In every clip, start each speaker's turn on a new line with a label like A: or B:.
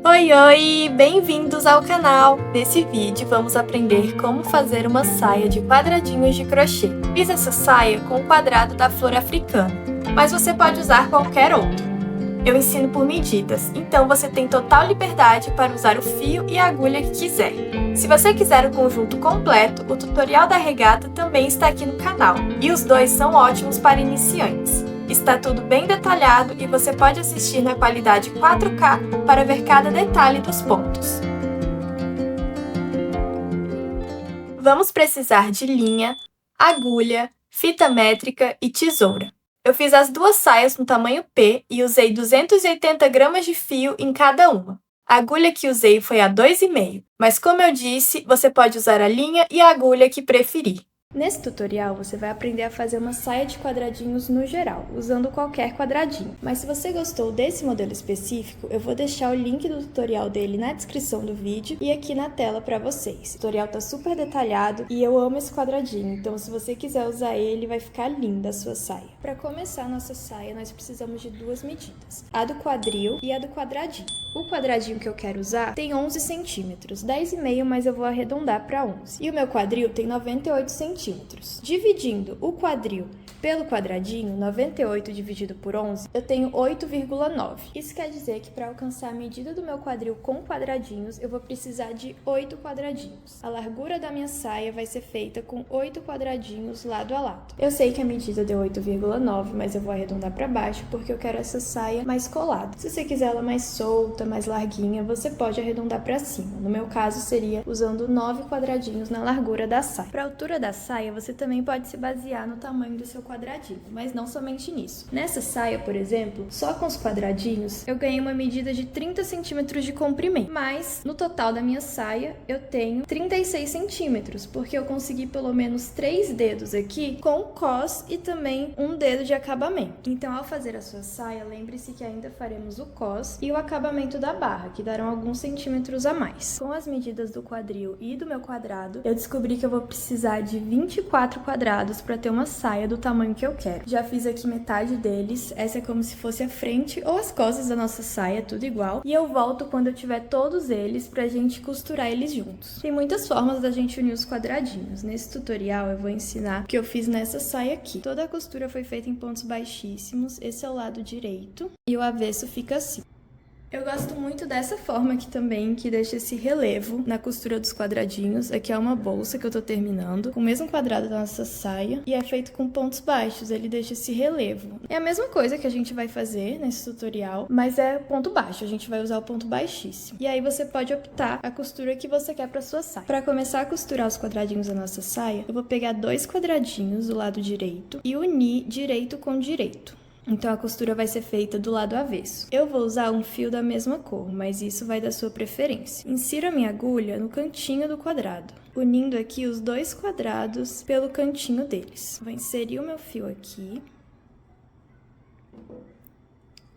A: Oi, oi! Bem-vindos ao canal! Nesse vídeo vamos aprender como fazer uma saia de quadradinhos de crochê. Fiz essa saia com o quadrado da flor africana, mas você pode usar qualquer outro. Eu ensino por medidas, então você tem total liberdade para usar o fio e a agulha que quiser. Se você quiser o conjunto completo, o tutorial da regata também está aqui no canal, e os dois são ótimos para iniciantes. Está tudo bem detalhado e você pode assistir na qualidade 4K para ver cada detalhe dos pontos. Vamos precisar de linha, agulha, fita métrica e tesoura. Eu fiz as duas saias no tamanho P e usei 280 gramas de fio em cada uma. A agulha que usei foi a 2,5, mas como eu disse, você pode usar a linha e a agulha que preferir. Nesse tutorial, você vai aprender a fazer uma saia de quadradinhos no geral, usando qualquer quadradinho. Mas se você gostou desse modelo específico, eu vou deixar o link do tutorial dele na descrição do vídeo e aqui na tela para vocês. O tutorial tá super detalhado e eu amo esse quadradinho, então se você quiser usar ele, vai ficar linda a sua saia. Para começar a nossa saia, nós precisamos de duas medidas, a do quadril e a do quadradinho. O quadradinho que eu quero usar tem 11 centímetros, 10,5, mas eu vou arredondar para 11. E o meu quadril tem 98 centímetros. Dividindo o quadril pelo quadradinho, 98 dividido por 11, eu tenho 8,9. Isso quer dizer que para alcançar a medida do meu quadril com quadradinhos, eu vou precisar de 8 quadradinhos. A largura da minha saia vai ser feita com 8 quadradinhos lado a lado. Eu sei que a medida deu 8,9, mas eu vou arredondar para baixo porque eu quero essa saia mais colada. Se você quiser ela mais solta, mais larguinha, você pode arredondar para cima. No meu caso, seria usando 9 quadradinhos na largura da saia. Para a altura da saia, você também pode se basear no tamanho do seu quadradinho, mas não somente nisso. Nessa saia, por exemplo, só com os quadradinhos, eu ganhei uma medida de 30 centímetros de comprimento, mas no total da minha saia, eu tenho 36 centímetros, porque eu consegui pelo menos 3 dedos aqui com cós e também um dedo de acabamento. Então, ao fazer a sua saia, lembre-se que ainda faremos o cós e o acabamento da barra, que darão alguns centímetros a mais. Com as medidas do quadril e do meu quadrado, eu descobri que eu vou precisar de 24 quadrados para ter uma saia do tamanho que eu quero. Já fiz aqui metade deles, essa é como se fosse a frente ou as costas da nossa saia, tudo igual. E eu volto quando eu tiver todos eles pra gente costurar eles juntos. Tem muitas formas da gente unir os quadradinhos. Nesse tutorial eu vou ensinar o que eu fiz nessa saia aqui. Toda a costura foi feita em pontos baixíssimos, esse é o lado direito e o avesso fica assim. Eu gosto muito dessa forma aqui também, que deixa esse relevo na costura dos quadradinhos. Aqui é uma bolsa que eu tô terminando, com o mesmo quadrado da nossa saia, e é feito com pontos baixos, ele deixa esse relevo. É a mesma coisa que a gente vai fazer nesse tutorial, mas é ponto baixo, a gente vai usar o ponto baixíssimo. E aí você pode optar a costura que você quer pra sua saia. Pra começar a costurar os quadradinhos da nossa saia, eu vou pegar 2 quadradinhos do lado direito e unir direito com direito. Então, a costura vai ser feita do lado avesso. Eu vou usar um fio da mesma cor, mas isso vai da sua preferência. Insiro a minha agulha no cantinho do quadrado, unindo aqui os 2 quadrados pelo cantinho deles. Vou inserir o meu fio aqui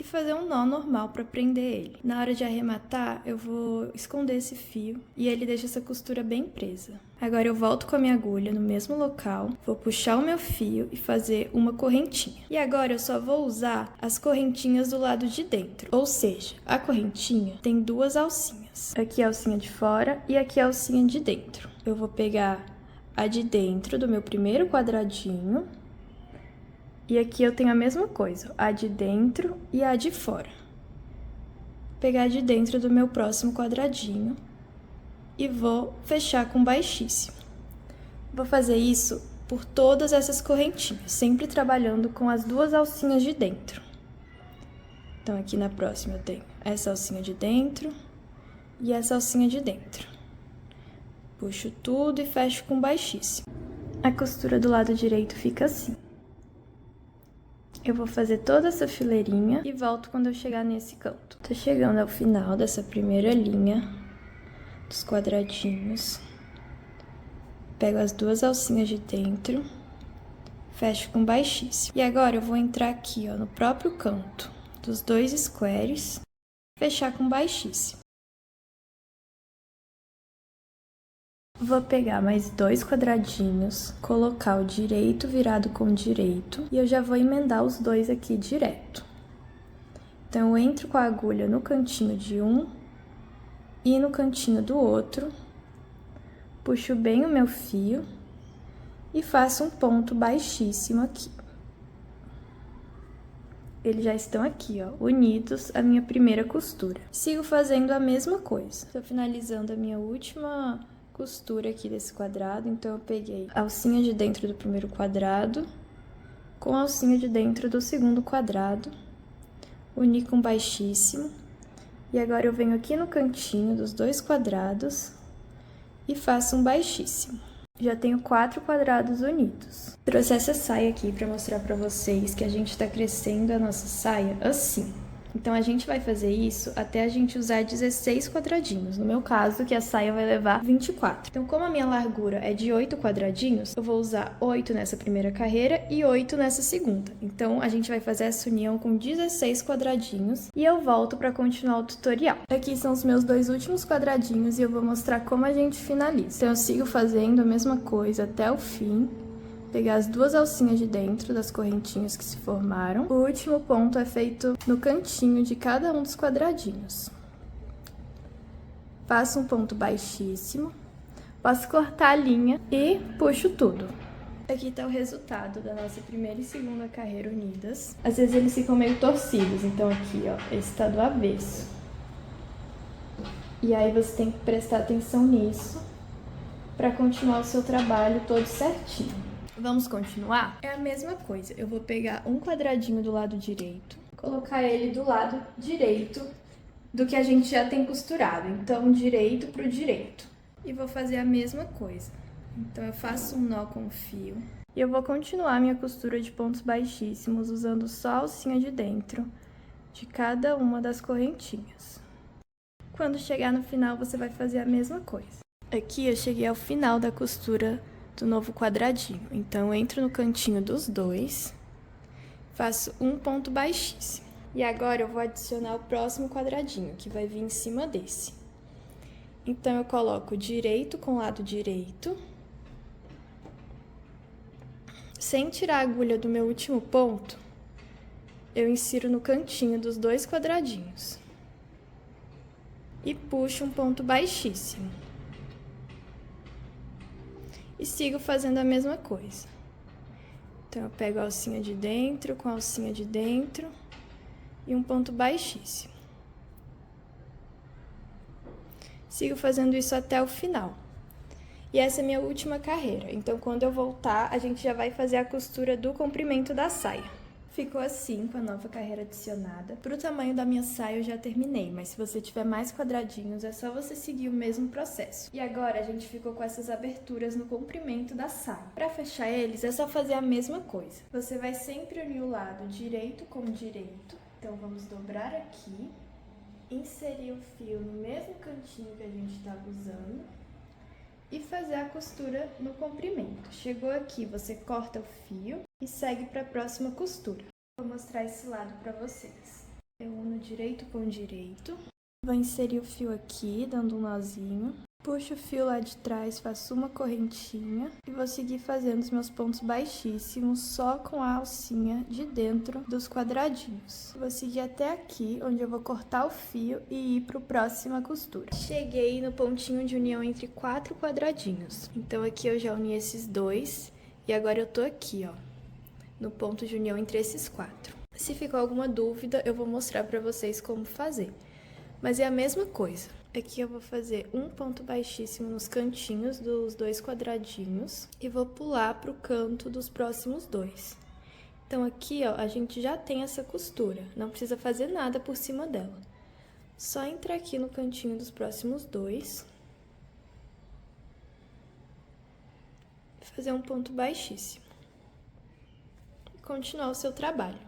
A: e fazer um nó normal para prender ele. Na hora de arrematar, eu vou esconder esse fio e ele deixa essa costura bem presa. Agora eu volto com a minha agulha no mesmo local, vou puxar o meu fio e fazer uma correntinha. E agora eu só vou usar as correntinhas do lado de dentro, ou seja, a correntinha tem 2 alcinhas. Aqui é a alcinha de fora e aqui é a alcinha de dentro. Eu vou pegar a de dentro do meu primeiro quadradinho. E aqui eu tenho a mesma coisa, a de dentro e a de fora. Vou pegar a de dentro do meu próximo quadradinho e vou fechar com baixíssimo. Vou fazer isso por todas essas correntinhas, sempre trabalhando com as 2 alcinhas de dentro. Então, aqui na próxima eu tenho essa alcinha de dentro e essa alcinha de dentro. Puxo tudo e fecho com baixíssimo. A costura do lado direito fica assim. Eu vou fazer toda essa fileirinha e volto quando eu chegar nesse canto. Tô chegando ao final dessa primeira linha dos quadradinhos. Pego as 2 alcinhas de dentro, fecho com baixíssimo. E agora eu vou entrar aqui, ó, no próprio canto dos 2 squares, fechar com baixíssimo. Vou pegar mais 2 quadradinhos, colocar o direito virado com o direito e eu já vou emendar os 2 aqui direto. Então, eu entro com a agulha no cantinho de um ir no cantinho do outro, puxo bem o meu fio e faço um ponto baixíssimo aqui. Eles já estão aqui, ó, unidos à minha primeira costura. Sigo fazendo a mesma coisa. Estou finalizando a minha última costura aqui desse quadrado, então eu peguei a alcinha de dentro do primeiro quadrado com a alcinha de dentro do segundo quadrado, uni com baixíssimo, e agora eu venho aqui no cantinho dos dois quadrados e faço um baixíssimo. Já tenho 4 quadrados unidos. Trouxe essa saia aqui para mostrar para vocês que a gente está crescendo a nossa saia assim. Então, a gente vai fazer isso até a gente usar 16 quadradinhos. No meu caso, que a saia vai levar 24. Então, como a minha largura é de 8 quadradinhos, eu vou usar 8 nessa primeira carreira e 8 nessa segunda. Então, a gente vai fazer essa união com 16 quadradinhos e eu volto para continuar o tutorial. Aqui são os meus 2 últimos quadradinhos e eu vou mostrar como a gente finaliza. Então, eu sigo fazendo a mesma coisa até o fim. Pegar as 2 alcinhas de dentro das correntinhas que se formaram. O último ponto é feito no cantinho de cada um dos quadradinhos. Faço um ponto baixíssimo, posso cortar a linha e puxo tudo. Aqui tá o resultado da nossa primeira e segunda carreira unidas. Às vezes eles ficam meio torcidos, então aqui, ó, esse tá do avesso. E aí você tem que prestar atenção nisso para continuar o seu trabalho todo certinho. Vamos continuar? É a mesma coisa. Eu vou pegar um quadradinho do lado direito, colocar ele do lado direito do que a gente já tem costurado. Então, direito pro direito. E vou fazer a mesma coisa. Então, eu faço um nó com o fio. E eu vou continuar minha costura de pontos baixíssimos usando só a alcinha de dentro de cada uma das correntinhas. Quando chegar no final, você vai fazer a mesma coisa. Aqui eu cheguei ao final da costura do novo quadradinho. Então, eu entro no cantinho dos dois, faço um ponto baixíssimo. E agora eu vou adicionar o próximo quadradinho, que vai vir em cima desse. Então, eu coloco direito com lado direito, sem tirar a agulha do meu último ponto, eu insiro no cantinho dos 2 quadradinhos. E puxo um ponto baixíssimo. E sigo fazendo a mesma coisa. Então, eu pego a alcinha de dentro com a alcinha de dentro e um ponto baixíssimo. Sigo fazendo isso até o final. E essa é a minha última carreira. Então, quando eu voltar, a gente já vai fazer a costura do comprimento da saia. Ficou assim com a nova carreira adicionada. Para o tamanho da minha saia eu já terminei, mas se você tiver mais quadradinhos é só você seguir o mesmo processo. E agora a gente ficou com essas aberturas no comprimento da saia. Para fechar eles é só fazer a mesma coisa. Você vai sempre unir o lado direito com direito. Então vamos dobrar aqui, inserir o fio no mesmo cantinho que a gente estava usando e fazer a costura no comprimento. Chegou aqui, você corta o fio e segue para a próxima costura. Vou mostrar esse lado para vocês. Eu uno direito com direito, vou inserir o fio aqui, dando um nozinho, puxo o fio lá de trás, faço uma correntinha e vou seguir fazendo os meus pontos baixíssimos só com a alcinha de dentro dos quadradinhos. Vou seguir até aqui, onde eu vou cortar o fio e ir para a próxima costura. Cheguei no pontinho de união entre 4 quadradinhos. Então aqui eu já uni esses 2 e agora eu tô aqui, ó, no ponto de união entre esses 4. Se ficou alguma dúvida, eu vou mostrar para vocês como fazer. Mas é a mesma coisa. Aqui eu vou fazer um ponto baixíssimo nos cantinhos dos 2 quadradinhos e vou pular para o canto dos próximos 2. Então, aqui, ó, a gente já tem essa costura, não precisa fazer nada por cima dela. Só entrar aqui no cantinho dos próximos 2 e fazer um ponto baixíssimo. E continuar o seu trabalho.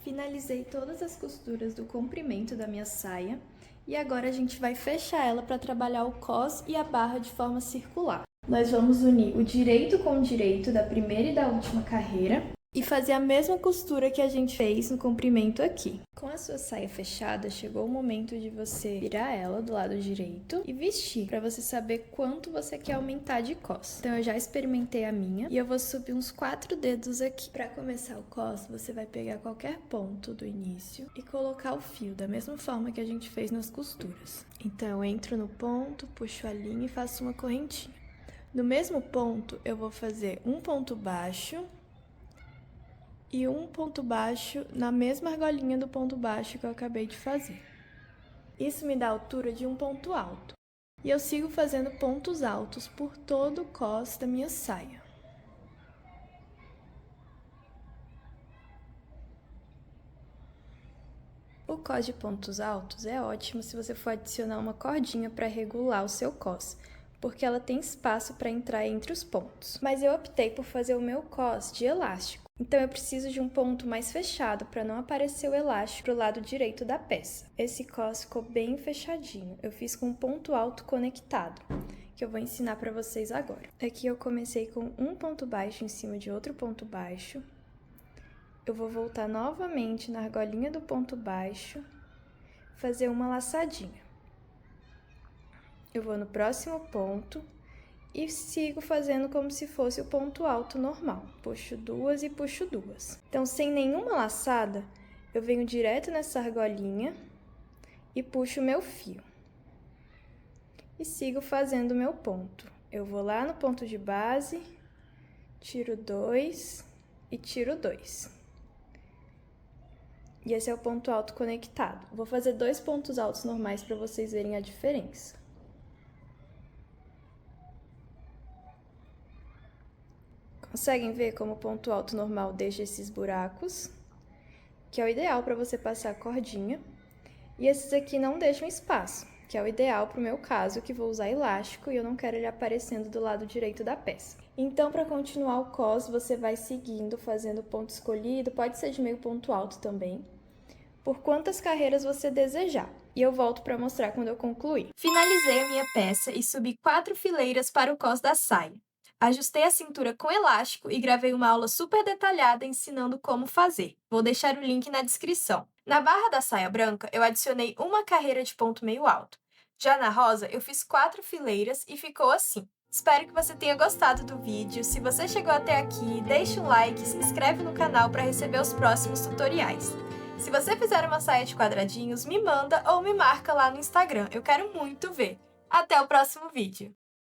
A: Finalizei todas as costuras do comprimento da minha saia. E agora a gente vai fechar ela para trabalhar o cos e a barra de forma circular. Nós vamos unir o direito com o direito da primeira e da última carreira. e fazer a mesma costura que a gente fez no comprimento aqui. Com a sua saia fechada, chegou o momento de você virar ela do lado direito e vestir, para você saber quanto você quer aumentar de cos. Então eu já experimentei a minha e eu vou subir uns 4 dedos aqui. Para começar o cos, você vai pegar qualquer ponto do início e colocar o fio da mesma forma que a gente fez nas costuras. Então eu entro no ponto, puxo a linha e faço uma correntinha. No mesmo ponto, eu vou fazer um ponto baixo e um ponto baixo na mesma argolinha do ponto baixo que eu acabei de fazer. Isso me dá a altura de um ponto alto. E eu sigo fazendo pontos altos por todo o cos da minha saia. O cos de pontos altos é ótimo se você for adicionar uma cordinha para regular o seu cos, porque ela tem espaço para entrar entre os pontos. Mas eu optei por fazer o meu cos de elástico, então eu preciso de um ponto mais fechado para não aparecer o elástico pro lado direito da peça. Esse cos ficou bem fechadinho, eu fiz com um ponto alto conectado, que eu vou ensinar para vocês agora. Aqui eu comecei com um ponto baixo em cima de outro ponto baixo. Eu vou voltar novamente na argolinha do ponto baixo, fazer uma laçadinha. Eu vou no próximo ponto e sigo fazendo como se fosse o ponto alto normal. Puxo duas e puxo duas. Então, sem nenhuma laçada, eu venho direto nessa argolinha e puxo o meu fio. E sigo fazendo o meu ponto. Eu vou lá no ponto de base, tiro 2 e tiro 2. E esse é o ponto alto conectado. Vou fazer 2 pontos altos normais para vocês verem a diferença. Conseguem ver como o ponto alto normal deixa esses buracos, que é o ideal para você passar a cordinha. E esses aqui não deixam espaço, que é o ideal para o meu caso, que vou usar elástico e eu não quero ele aparecendo do lado direito da peça. Então, para continuar o cos, você vai seguindo, fazendo o ponto escolhido, pode ser de meio ponto alto também, por quantas carreiras você desejar. E eu volto para mostrar quando eu concluir. Finalizei a minha peça e subi 4 fileiras para o cos da saia. Ajustei a cintura com elástico e gravei uma aula super detalhada ensinando como fazer. Vou deixar o link na descrição. Na barra da saia branca, eu adicionei uma carreira de ponto meio alto. Já na rosa, eu fiz 4 fileiras e ficou assim. Espero que você tenha gostado do vídeo. Se você chegou até aqui, deixa um like e se inscreve no canal para receber os próximos tutoriais. Se você fizer uma saia de quadradinhos, me manda ou me marca lá no Instagram. Eu quero muito ver. Até o próximo vídeo!